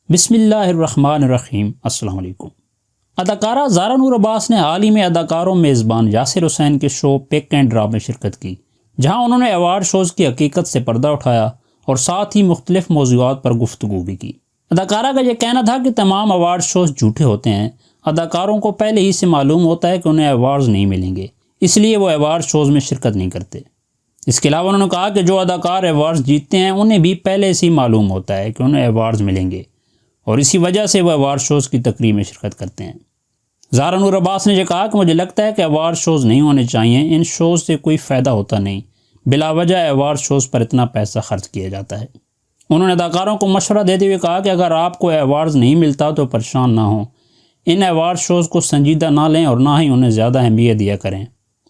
بسم اللہ الرحمن الرحیم۔ السلام علیکم۔ اداکارہ زارا نور عباس نے حال ہی میں اداکاروں میزبان یاسر حسین کے شو پک اینڈ ڈراپ میں شرکت کی، جہاں انہوں نے ایوارڈ شوز کی حقیقت سے پردہ اٹھایا اور ساتھ ہی مختلف موضوعات پر گفتگو بھی کی۔ اداکارہ کا یہ کہنا تھا کہ تمام ایوارڈ شوز جھوٹے ہوتے ہیں، اداکاروں کو پہلے ہی سے معلوم ہوتا ہے کہ انہیں ایوارڈز نہیں ملیں گے، اس لیے وہ ایوارڈ شوز میں شرکت نہیں کرتے۔ اس کے علاوہ انہوں نے کہا کہ جو اداکار ایوارڈز جیتتے ہیں انہیں بھی پہلے سے ہی معلوم ہوتا ہے کہ انہیں ایوارڈز ملیں گے، اور اسی وجہ سے وہ ایوارڈ شوز کی تقریب میں شرکت کرتے ہیں۔ زارا نور عباس نے یہ کہا کہ مجھے لگتا ہے کہ ایوارڈ شوز نہیں ہونے چاہیے، ان شوز سے کوئی فائدہ ہوتا نہیں، بلا وجہ ایوارڈ شوز پر اتنا پیسہ خرچ کیا جاتا ہے۔ انہوں نے اداکاروں کو مشورہ دیتے ہوئے کہا کہ اگر آپ کو ایوارڈز نہیں ملتا تو پریشان نہ ہوں، ان ایوارڈ شوز کو سنجیدہ نہ لیں اور نہ ہی انہیں زیادہ اہمیت دیا کریں۔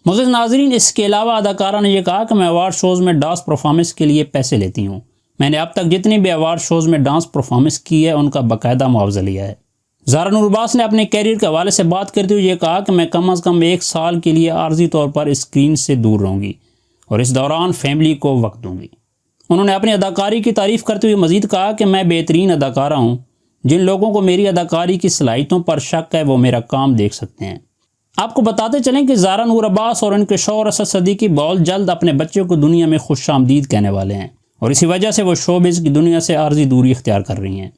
معزز ناظرین، اس کے علاوہ اداکارہ نے یہ کہا کہ میں ایوارڈ شوز میں ڈانس پرفارمنس کے لیے پیسے لیتی ہوں، میں نے اب تک جتنی بھی ایوارڈ شوز میں ڈانس پرفارمنس کی ہے ان کا باقاعدہ معاوضہ لیا ہے۔ زارا نور عباس نے اپنے کیریئر کے حوالے سے بات کرتے ہوئے یہ کہا کہ میں کم از کم 1 سال کے لیے عارضی طور پر اسکرین سے دور رہوں گی اور اس دوران فیملی کو وقت دوں گی۔ انہوں نے اپنی اداکاری کی تعریف کرتے ہوئے مزید کہا کہ میں بہترین اداکارہ ہوں، جن لوگوں کو میری اداکاری کی صلاحیتوں پر شک ہے وہ میرا کام دیکھ سکتے ہیں۔ آپ کو بتاتے چلیں کہ زارا نور عباس اور ان کے شوہر اسد صدیقی بہت جلد اپنے بچوں کو دنیا میں خوش آمدید کہنے والے ہیں، اور اسی وجہ سے وہ شوبز کی دنیا سے عارضی دوری اختیار کر رہی ہیں۔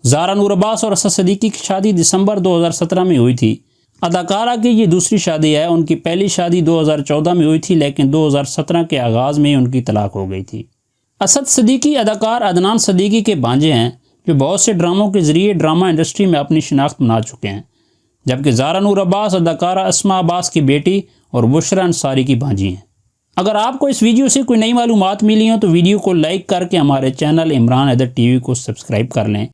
زارا نور عباس اور اسد صدیقی کی شادی دسمبر 2017 میں ہوئی تھی۔ اداکارہ کی یہ دوسری شادی ہے، ان کی پہلی شادی 2014 میں ہوئی تھی، لیکن 2017 کے آغاز میں ان کی طلاق ہو گئی تھی۔ اسد صدیقی اداکار عدنان صدیقی کے بھانجے ہیں، جو بہت سے ڈراموں کے ذریعے ڈرامہ انڈسٹری میں اپنی شناخت بنا چکے ہیں، جبکہ زارا نور عباس اداکارہ اسما عباس کی بیٹی اور بشرا انصاری کی بھانجی ہیں۔ اگر آپ کو اس ویڈیو سے کوئی نئی معلومات ملی ہوں تو ویڈیو کو لائک کر کے ہمارے channel Imran Haider T V کو سبسکرائب کر لیں،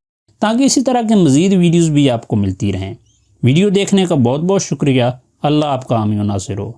تاکہ اسی طرح کے مزید ویڈیوز بھی آپ کو ملتی رہیں۔ ویڈیو دیکھنے کا بہت بہت شکریہ۔ اللہ آپ کا حامی و ناصر ہو۔